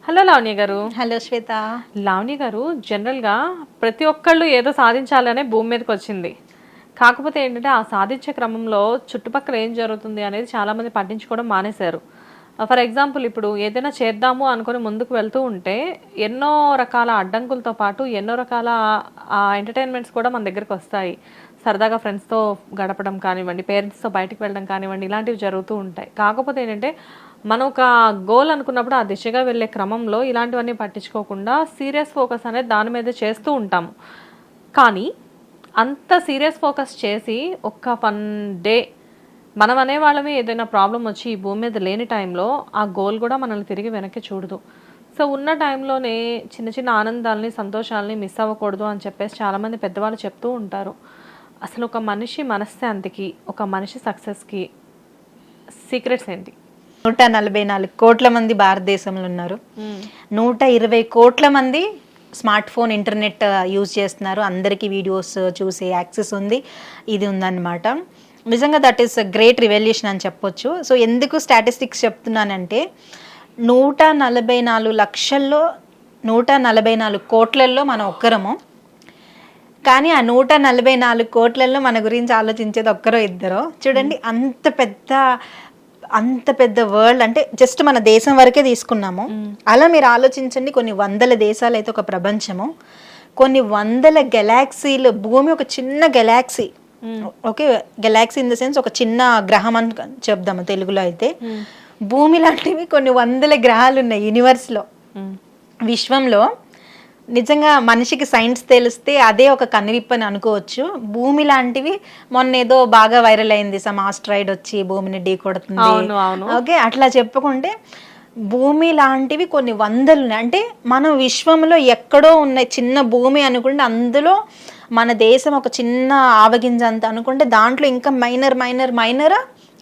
Hello Lavanya గారు. Hello శ్వేత. లావణ్య గారు, జనరల్గా ప్రతి ఒక్కళ్ళు ఏదో సాధించాలనే భూమి మీదకి వచ్చింది. కాకపోతే ఏంటంటే ఆ సాధించే క్రమంలో చుట్టుపక్కల ఏం జరుగుతుంది అనేది చాలామంది పట్టించుకోవడం మానేశారు. ఫర్ ఎగ్జాంపుల్, ఇప్పుడు ఏదైనా చేద్దాము అనుకుని ముందుకు వెళ్తూ ఉంటే ఎన్నో రకాల అడ్డంకులతో పాటు ఎన్నో రకాల ఎంటర్టైన్మెంట్స్ కూడా మన దగ్గరికి వస్తాయి. సరదాగా ఫ్రెండ్స్తో గడపడం కానివ్వండి, పేరెంట్స్తో బయటకు వెళ్ళడం కానివ్వండి, ఇలాంటివి జరుగుతూ ఉంటాయి. కాకపోతే ఏంటంటే మనం ఒక గోల్ అనుకున్నప్పుడు ఆ దిశగా వెళ్ళే క్రమంలో ఇలాంటివన్నీ పట్టించుకోకుండా సీరియస్ ఫోకస్ అనేది దాని మీద చేస్తూ ఉంటాము. కానీ అంత సీరియస్ ఫోకస్ చేసి ఒక్క 1 డే మనం అనేవాళ్ళమే ఏదైనా ప్రాబ్లం వచ్చి ఈ భూమి మీద లేని టైంలో ఆ గోల్ కూడా మనల్ని తిరిగి వెనక్కి చూడదు. సో ఉన్న టైంలోనే చిన్న చిన్న ఆనందాలని, సంతోషాలని మిస్ అవ్వకూడదు అని చెప్పేసి చాలామంది పెద్దవాళ్ళు చెప్తూ ఉంటారు. అసలు ఒక మనిషి మనశ్శాంతికి, ఒక మనిషి సక్సెస్కి సీక్రెట్స్ ఏంటి? 144 కోట్ల మంది భారతదేశంలో ఉన్నారు. 120 కోట్ల మంది స్మార్ట్ ఫోన్, ఇంటర్నెట్ యూజ్ చేస్తున్నారు. అందరికీ వీడియోస్ చూసే యాక్సెస్ ఉంది, ఇది ఉందన్నమాట. నిజంగా దట్ ఈస్ గ్రేట్ రివల్యూషన్ అని చెప్పొచ్చు. సో ఎందుకు స్టాటిస్టిక్స్ చెప్తున్నానంటే 144 లక్షల్లో 144 కోట్లల్లో మనం ఒక్కరము. కానీ ఆ 144 కోట్లలో మన గురించి ఆలోచించేది ఒక్కరో ఇద్దరో. చూడండి, అంత పెద్ద వరల్డ్, అంటే జస్ట్ మన దేశం వరకే తీసుకున్నాము. అలా మీరు ఆలోచించండి, కొన్ని వందల దేశాలు అయితే ఒక ప్రపంచము, కొన్ని వందల గెలాక్సీలు. భూమి ఒక చిన్న Galaxy. Okay, Galaxy in the sense ఒక చిన్న గ్రహం అని చెప్దాము తెలుగులో అయితే. భూమి లాంటివి కొన్ని వందల గ్రహాలు ఉన్నాయి యూనివర్స్లో, విశ్వంలో. నిజంగా మనిషికి సైన్స్ తెలిస్తే అదే ఒక కనువిప్పని అనుకోవచ్చు. భూమి లాంటివి మొన్న ఏదో బాగా వైరల్ అయింది, సమ్ ఆస్ట్రాయిడ్ వచ్చి భూమిని ఢీ కొడుతుంది. ఓకే, అట్లా చెప్పుకుంటే భూమి లాంటివి కొన్ని వందలు. అంటే మనం విశ్వంలో ఎక్కడో ఉన్న చిన్న భూమి అనుకుంటే అందులో మన దేశం ఒక చిన్న ఆవగింజ అంత అనుకుంటే దాంట్లో ఇంకా మైనర్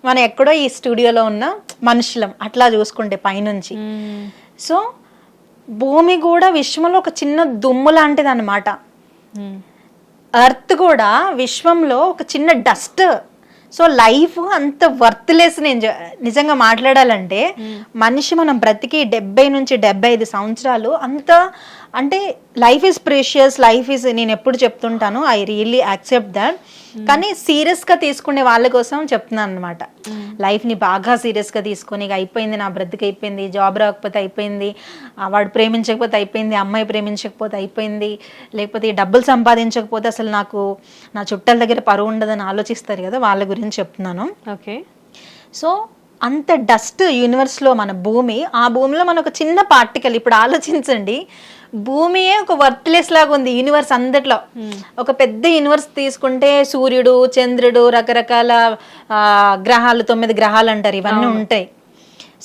మనం ఎక్కడో ఈ స్టూడియోలో ఉన్న మనుషులం అట్లా చూసుకుంటే పైనుంచి. సో భూమి కూడా విశ్వంలో ఒక చిన్న దుమ్ము లాంటిది అనమాట. ఎర్త్ కూడా విశ్వంలో ఒక చిన్న డస్ట్. సో లైఫ్ అంత వర్త్లెస్. నేను నిజంగా మాట్లాడాలంటే మనిషి మనం బ్రతికి 70 నుంచి 75 సంవత్సరాలు అంత, అంటే life is precious, life is, నేను ఎప్పుడు చెప్తుంటాను, ఐ రియల్లీ యాక్సెప్ట్ దట్. కానీ సీరియస్గా తీసుకునే వాళ్ళ కోసం చెప్తున్నాను అనమాట. లైఫ్ని బాగా సీరియస్గా తీసుకొని అయిపోయింది, నా బ్రతికి అయిపోయింది, జాబ్ రాకపోతే అయిపోయింది, వాడు ప్రేమించకపోతే అయిపోయింది, అమ్మాయి ప్రేమించకపోతే అయిపోయింది, లేకపోతే డబ్బులు సంపాదించకపోతే అసలు నాకు నా చుట్టాల దగ్గర పరువు ఉండదని ఆలోచిస్తారు కదా, వాళ్ళ గురించి చెప్తున్నాను. ఓకే, సో అంత డస్ట్ యూనివర్స్లో మన భూమి. ఆ భూమిలో మన ఒక చిన్న పార్టికల్. ఇప్పుడు ఆలోచించండి, భూమియే ఒక వర్త్లెస్ లాగా ఉంది యూనివర్స్ అందట్లో. ఒక పెద్ద యూనివర్స్ తీసుకుంటే సూర్యుడు, చంద్రుడు, రకరకాల గ్రహాలు, 9 గ్రహాలు అంటారు, ఇవన్నీ ఉంటాయి.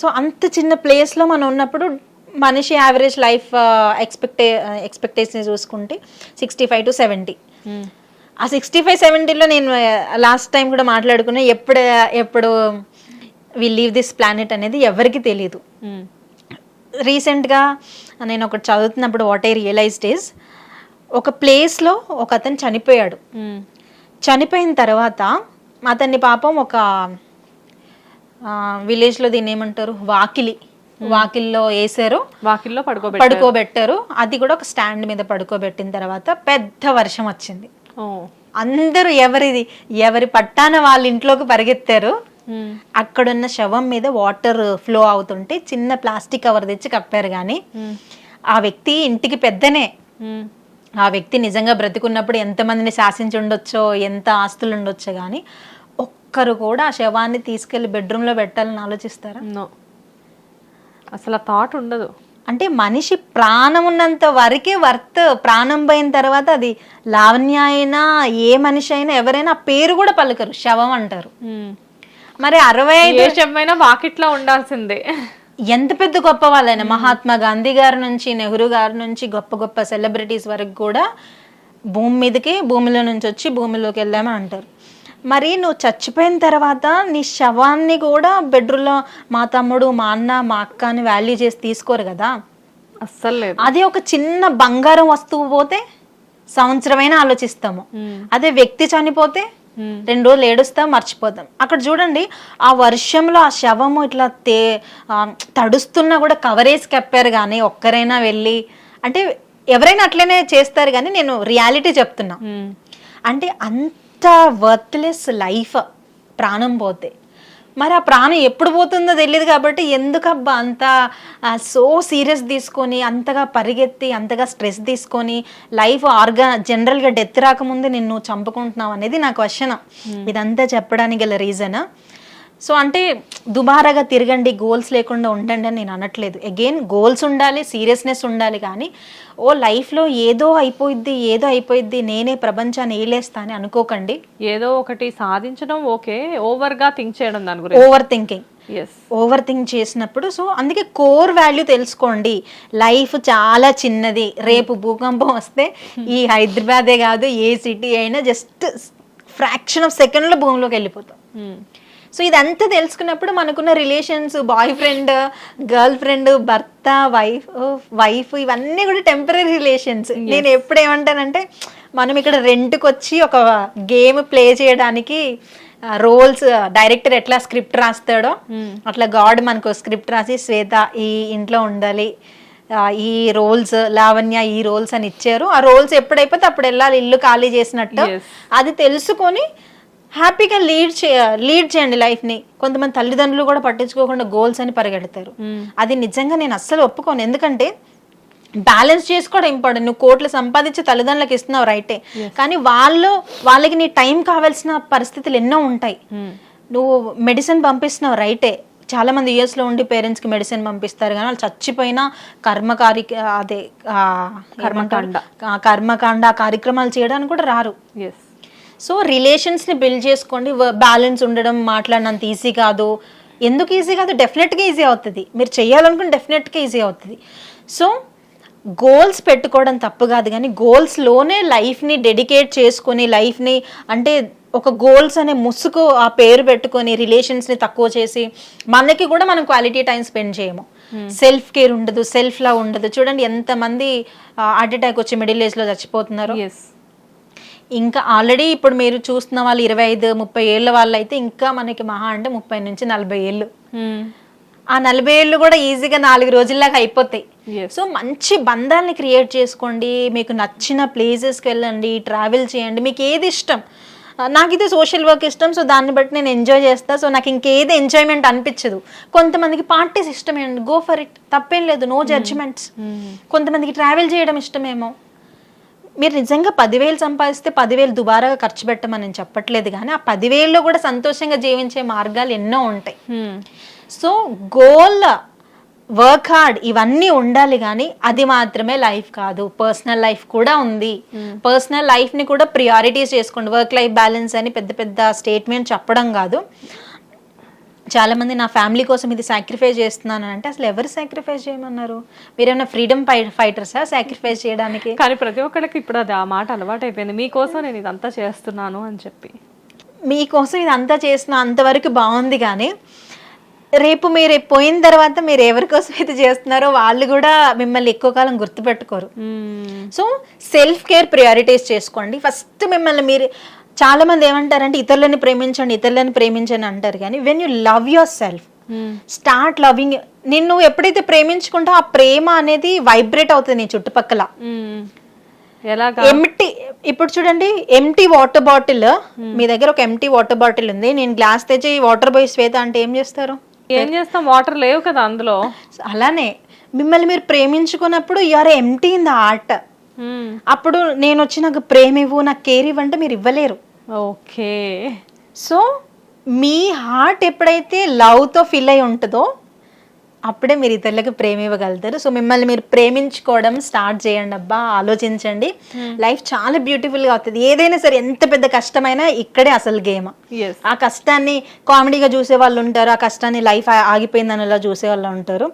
సో అంత చిన్న ప్లేస్లో మనం ఉన్నప్పుడు మనిషి యావరేజ్ లైఫ్ ఎక్స్పెక్టేషన్ చూసుకుంటే 65 to 70. ఆ 65-70లో నేను లాస్ట్ టైం కూడా మాట్లాడుకున్నా, ఎప్పుడు వి లీవ్ దిస్ ప్లానెట్ అనేది ఎవరికి తెలియదు. రీసెంట్గా నేను ఒకటి చదువుతున్నప్పుడు వాట్ ఐ రియలైజ్డ్ ఈజ్, ఒక ప్లేస్లో ఒక అతను చనిపోయాడు. చనిపోయిన తర్వాత అతన్ని పాపం ఒక విలేజ్లో దీన్ని ఏమంటారు, వాకిల్లో వేసారు, వాకిల్లో పడుకోబెట్టారు. అది కూడా ఒక స్టాండ్ మీద పడుకోబెట్టిన తర్వాత పెద్ద వర్షం వచ్చింది. అందరూ ఎవరి పట్టాన వాళ్ళ ఇంట్లోకి పరిగెత్తారు. అక్కడున్న శవం మీద వాటర్ ఫ్లో అవుతుంటే చిన్న ప్లాస్టిక్ కవర్ తెచ్చి కప్పారు. కానీ ఆ వ్యక్తి ఇంటికి పెద్దనే. ఆ వ్యక్తి నిజంగా బ్రతికున్నప్పుడు ఎంతమందిని శాసించి ఉండొచ్చో, ఎంత ఆస్తులు ఉండొచ్చో, కానీ ఒక్కరు కూడా ఆ శవాన్ని తీసుకెళ్లి బెడ్రూమ్లో పెట్టాలని ఆలోచిస్తారా? అసలు ఆ థాట్ ఉండదు. అంటే మనిషి ప్రాణం ఉన్నంత వరకే వర్త్. ప్రాణం పోయిన తర్వాత అది లావణ్య అయినా, ఏ మనిషి అయినా, ఎవరైనా ఆ పేరు కూడా పలకరు, శవం అంటారు. మరి 65 వాకిట్లో ఉండాల్సిందే. ఎంత పెద్ద గొప్ప వాళ్ళైనా, మహాత్మా గాంధీ గారి నుంచి, నెహ్రూ గారి నుంచి, గొప్ప గొప్ప సెలబ్రిటీస్ వరకు కూడా భూమిలో నుంచి వచ్చి భూమిలోకి వెళ్ళామని అంటారు. మరి నువ్వు చచ్చిపోయిన తర్వాత నీ శవాన్ని కూడా బెడ్రూమ్లో మా తమ్ముడు, మా అన్న, మా అక్క అని వాల్యూ చేసి తీసుకోరు కదా. అస్సలు అదే ఒక చిన్న బంగారం వస్తువు పోతే సంవత్సరమైనా ఆలోచిస్తాము. అదే వ్యక్తి చనిపోతే 2 రోజులు ఏడుస్తాం, మర్చిపోతాం. అక్కడ చూడండి ఆ వర్షంలో ఆ శవము ఇట్లా తడుస్తున్నా కూడా కవరేజ్ కప్పారు. కానీ ఒక్కరైనా వెళ్ళి, అంటే ఎవరైనా అట్లనే చేస్తారు కానీ నేను రియాలిటీ చెప్తున్నా. అంటే అంత వర్త్లెస్ లైఫ్ ప్రాణం పోతే. మరి ఆ ప్రాణం ఎప్పుడు పోతుందో తెలియదు కాబట్టి ఎందుకబ్బా అంత సో సీరియస్ తీసుకొని, అంతగా పరిగెత్తి, అంతగా స్ట్రెస్ తీసుకొని లైఫ్ జనరల్గా డెత్ రాకముందే నిన్ను చంపుకుంటున్నావు అనేది నా క్వశ్చన్. ఇదంతా చెప్పడానికి గల రీజన్. సో అంటే దుబారాగా తిరగండి, గోల్స్ లేకుండా ఉండండి అని నేను అనట్లేదు. అగైన్ గోల్స్ ఉండాలి, సీరియస్నెస్ ఉండాలి. కానీ ఓ లైఫ్లో ఏదో అయిపోయిద్ది నేనే ప్రపంచాన్ని ఏలేస్తా అని అనుకోకండి. ఏదో ఒకటి సాధించడం ఓకే, ఓవర్గా థింక్ చేయడం దాని గురించి, ఓవర్ థింక్ చేసినప్పుడు. సో అందుకే కోర్ వాల్యూ తెలుసుకోండి. లైఫ్ చాలా చిన్నది. రేపు భూకంపం వస్తే ఈ హైదరాబాదే కాదు, ఏ సిటీ అయినా జస్ట్ ఫ్రాక్షన్ ఆఫ్ సెకండ్లో భూమిలోకి వెళ్ళిపోతాం. సో ఇదంతా తెలుసుకున్నప్పుడు మనకున్న relations, boy friend, girl friend, భర్త, వైఫ్ ఇవన్నీ కూడా టెంపరీ రిలేషన్స్. నేను ఎప్పుడు ఏమంటానంటే, మనం ఇక్కడ రెంట్కి వచ్చి ఒక గేమ్ ప్లే చేయడానికి రోల్స్ డైరెక్టర్ ఎట్లా స్క్రిప్ట్ రాస్తాడో అట్లా గాడ్ మనకు స్క్రిప్ట్ రాసి, శ్వేత ఈ ఇంట్లో ఉండాలి, ఈ రోల్స్, లావణ్య ఈ రోల్స్ అని ఇచ్చారు. ఆ రోల్స్ ఎప్పుడైపోతే అప్పుడు వెళ్ళాలి, ఇల్లు ఖాళీ చేసినట్టు. అది తెలుసుకొని హ్యాపీగా లీడ్ చేయండి లైఫ్ని. కొంతమంది తల్లిదండ్రులు కూడా పట్టించుకోకుండా గోల్స్ అని పరిగెడతారు. అది నిజంగా నేను అస్సలు ఒప్పుకోను. ఎందుకంటే బ్యాలెన్స్ చేసుకోవడం ఇంపార్టెంట్. నువ్వు కోట్లు సంపాదించి తల్లిదండ్రులకు ఇస్తున్నావు రైటే, కానీ వాళ్ళకి నీ టైం కావాల్సిన పరిస్థితులు ఎన్నో ఉంటాయి. నువ్వు మెడిసిన్ పంపిస్తున్నావు రైటే. చాలా మంది యూఎస్లో ఉండి పేరెంట్స్కి మెడిసిన్ పంపిస్తారు, కానీ వాళ్ళు చచ్చిపోయినా కర్మకాండ కార్యక్రమాలు చేయడానికి కూడా రారు. సో రిలేషన్స్ని బిల్డ్ చేసుకోండి. బ్యాలెన్స్ ఉండడం మాట్లాడినంత ఈజీ కాదు. ఎందుకు ఈజీ కాదు? డెఫినెట్గా ఈజీ అవుతుంది. మీరు చేయాలనుకుంటే డెఫినెట్గా ఈజీ అవుతుంది. సో గోల్స్ పెట్టుకోవడం తప్పు కాదు, కానీ గోల్స్లోనే లైఫ్ని డెడికేట్ చేసుకొని, లైఫ్ని అంటే ఒక గోల్స్ అనే ముసుగు ఆ పేరు పెట్టుకొని రిలేషన్స్ని తక్కువ చేసి మనకి కూడా మనం క్వాలిటీ టైం స్పెండ్ చేయము. సెల్ఫ్ కేర్ ఉండదు, సెల్ఫ్ లవ్ ఉండదు. చూడండి ఎంతమంది హార్ట్ అటాక్ వచ్చి మిడిల్ ఏజ్లో చచ్చిపోతున్నారు. ఇంకా ఆల్రెడీ ఇప్పుడు మీరు చూస్తున్న వాళ్ళు 25-30 ఏళ్ళ వాళ్ళు అయితే ఇంకా మనకి మహా అంటే 30 నుంచి 40 ఏళ్ళు. ఆ 40 ఏళ్ళు కూడా ఈజీగా 4 రోజుల్లాగా అయిపోతాయి. సో మంచి బంధాలని క్రియేట్ చేసుకోండి. మీకు నచ్చిన ప్లేసెస్కి వెళ్ళండి, ట్రావెల్ చేయండి. మీకు ఏది ఇష్టం? నాకు ఇది సోషల్ వర్క్ ఇష్టం, సో దాన్ని బట్టి నేను ఎంజాయ్ చేస్తాను. సో నాకు ఇంకేది ఎంజాయ్మెంట్ అనిపించదు. కొంతమందికి పార్టీస్ ఇష్టమేండి, గో ఫర్ ఇట్, తప్పేం లేదు, నో జడ్జిమెంట్స్. కొంతమందికి ట్రావెల్ చేయడం ఇష్టమేమో. మీరు నిజంగా 10,000 సంపాదిస్తే 10,000 దుబారాగా ఖర్చు పెట్టమని నేను చెప్పట్లేదు, కానీ ఆ 10,000లో కూడా సంతోషంగా జీవించే మార్గాలు ఎన్నో ఉంటాయి. సో గోల్, వర్క్ హార్డ్ ఇవన్నీ ఉండాలి, కానీ అది మాత్రమే లైఫ్ కాదు. పర్సనల్ లైఫ్ కూడా ఉంది. పర్సనల్ లైఫ్ని కూడా ప్రియారిటీస్ చేసుకోండి. వర్క్ లైఫ్ బ్యాలెన్స్ అని పెద్ద పెద్ద స్టేట్మెంట్ చెప్పడం కాదు. చాలా మంది నా ఫ్యామిలీ కోసం ఇది సాక్రిఫైస్ చేస్తున్నాను అంటే, అసలు ఎవరు సాక్రిఫైస్ చేయమన్నారు? మీరేమైనా ఫ్రీడమ్ ఫైటర్సా సాక్రిఫైస్ చేయడానికి? కానీ ప్రతి ఒక్కరికి ఇప్పుడు అది ఆ మాట అలవాటు అయిపోయింది, మీకోసం నేను ఇదంతా చేస్తున్నాను అని చెప్పి. మీకోసం ఇదంతా చేస్తున్నా అంతవరకు బాగుంది, కానీ రేపు మీరు పోయిన తర్వాత మీరు ఎవరి కోసం అయితే చేస్తున్నారో వాళ్ళు కూడా మిమ్మల్ని ఎక్కువ కాలం గుర్తుపెట్టుకోరు. సో సెల్ఫ్ కేర్ ప్రియారిటైజ్ చేసుకోండి ఫస్ట్. మిమ్మల్ని మీరు చాలా మంది ఏమంటారంటే ఇతరులని ప్రేమించండి అంటారు, కానీ when you love your self, start loving. నిన్ను ఎప్పుడైతే ప్రేమించుకుంటా ఆ ప్రేమ అనేది వైబ్రేట్ అవుతుంది నీ చుట్టుపక్కల. ఇప్పుడు చూడండి, ఎంటీ వాటర్ బాటిల్, మీ దగ్గర ఒక ఎంటీ వాటర్ బాటిల్ ఉంది, నేను గ్లాస్ తెచ్చి వాటర్ బాయ్ శ్వేత అంటే ఏం చేస్తారు? వాటర్ లేవు కదా అందులో. అలానే మిమ్మల్ని మీరు ప్రేమించుకున్నప్పుడు you are empty in the heart. అప్పుడు నేను వచ్చి నాకు ప్రేమ ఇవ్వు, నాకు కేర్ ఇవ్వంటే మీరు ఇవ్వలేరు. ఓకే. సో మీ హార్ట్ ఎప్పుడైతే లవ్తో ఫిల్ అయి ఉంటుందో అప్పుడే మీరు ఇతరులకు ప్రేమ ఇవ్వగలుగుతారు. సో మిమ్మల్ని మీరు ప్రేమించుకోవడం స్టార్ట్ చేయండి అబ్బా, ఆలోచించండి. లైఫ్ చాలా బ్యూటిఫుల్గా అవుతుంది. ఏదైనా సరే ఎంత పెద్ద కష్టమైనా ఇక్కడే అసలు గేమ్. ఆ కష్టాన్ని కామెడీగా చూసే వాళ్ళు ఉంటారు, ఆ కష్టాన్ని లైఫ్ ఆగిపోయిందని అలా చూసే వాళ్ళు ఉంటారు.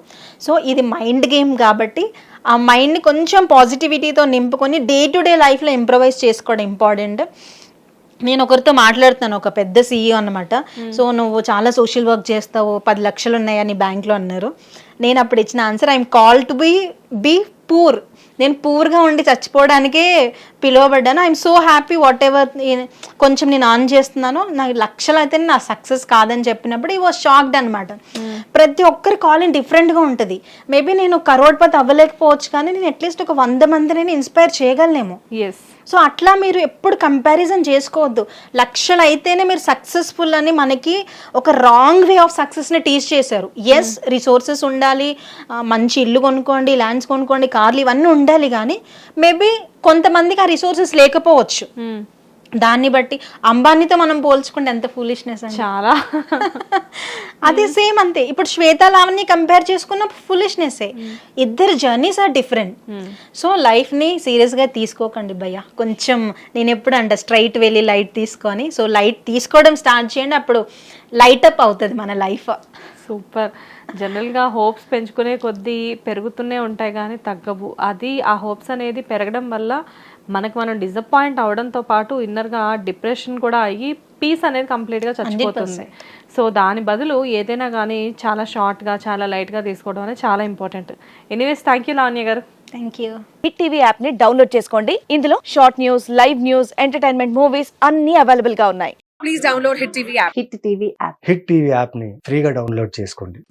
సో ఇది మైండ్ గేమ్ కాబట్టి ఆ మైండ్ని కొంచెం పాజిటివిటీతో నింపుకొని డే టు డే లైఫ్లో ఇంప్రవైజ్ చేసుకోవడం ఇంపార్టెంట్. నేను ఒకరితో మాట్లాడుతాను, ఒక పెద్ద CEO అన్నమాట. సో నువ్వు చాలా సోషల్ వర్క్ చేస్తావు, 10 లక్షలు ఉన్నాయని బ్యాంక్లో అన్నారు. నేను అప్పుడు ఇచ్చిన answer, I'm call to be poor. నేను పూర్గా ఉండి చచ్చిపోవడానికే పిలువబడ్డాను. I'm so happy what ever కొంచెం నేను ఆన్ చేస్తున్నాను, నాకు లక్షలు అయితే నా సక్సెస్ కాదని చెప్పినప్పుడు ఈ వాజ్ షాక్డ్ అనమాట. ప్రతి ఒక్కరి కాలింగ్ డిఫరెంట్గా ఉంటుంది. మేబీ నేను కరోడ్పతి అవ్వలేకపోవచ్చు, కానీ నేను అట్లీస్ట్ ఒక 100 మందిని ఇన్స్పైర్ చేయగలనేమో. ఎస్. సో అట్లా మీరు ఎప్పుడు కంపారిజన్ చేసుకోవద్దు. లక్షలు అయితేనే మీరు సక్సెస్ఫుల్ అని మనకి ఒక రాంగ్ వే ఆఫ్ సక్సెస్ని టీచ్ చేశారు. ఎస్, రిసోర్సెస్ ఉండాలి, మంచి ఇల్లు కొనుక్కోండి, ల్యాండ్స్ కొనుక్కోండి, కార్లు ఇవన్నీ ఉండాలి, కానీ మేబీ కొంతమందికి ఆ రిసోర్సెస్ లేకపోవచ్చు. దాన్ని బట్టి అంబానీతో మనం పోల్చుకుంటే ఎంత ఫూలిష్నెస్ అండి. చాలా. అదే సేమ్ అంతే. ఇప్పుడు శ్వేతా లావణ్య కంపేర్ చేసుకున్న ఫులిష్నెస్సే. ఇద్దరు జర్నీస్ ఆర్ డిఫరెంట్. సో లైఫ్ని సీరియస్గా తీసుకోకండి భయ్య. కొంచెం నేను ఎప్పుడు అంటే స్ట్రైట్ వెళ్ళి లైట్ తీసుకొని, సో లైట్ తీసుకోవడం స్టార్ట్ చేయండి, అప్పుడు లైట్ అప్ అవుతుంది మన లైఫ్. సూపర్. జనరల్గా హోప్స్ పెంచుకునే కొద్దీ పెరుగుతూనే ఉంటాయి కానీ తగ్గవు. అది ఆ హోప్స్ అనేది పెరగడం వల్ల మనకు మనం డిసప్పాయింట్ అవడంతో పాటు ఇన్నర్గా డిప్రెషన్ కూడా అయ్యి పీస్ అనేది కంప్లీట్గా చచ్చిపోతుంది. సో దాని బదులు ఏదైనా కానీ చాలా షార్ట్గా, చాలా లైట్గా తీసుకోవడం అనేది చాలా important. Anyways, thank you Lavanya garu. Thank you. Hit TV app ని డౌన్లోడ్ చేసుకోండి. ఇందులో short news, live news, entertainment movies అన్ని అవైలబుల్ గా ఉన్నాయి. Please download Hit TV app. Hit TV app. Hit TV యాప్ని ఫ్రీగా డౌన్లోడ్ చేసుకోండి.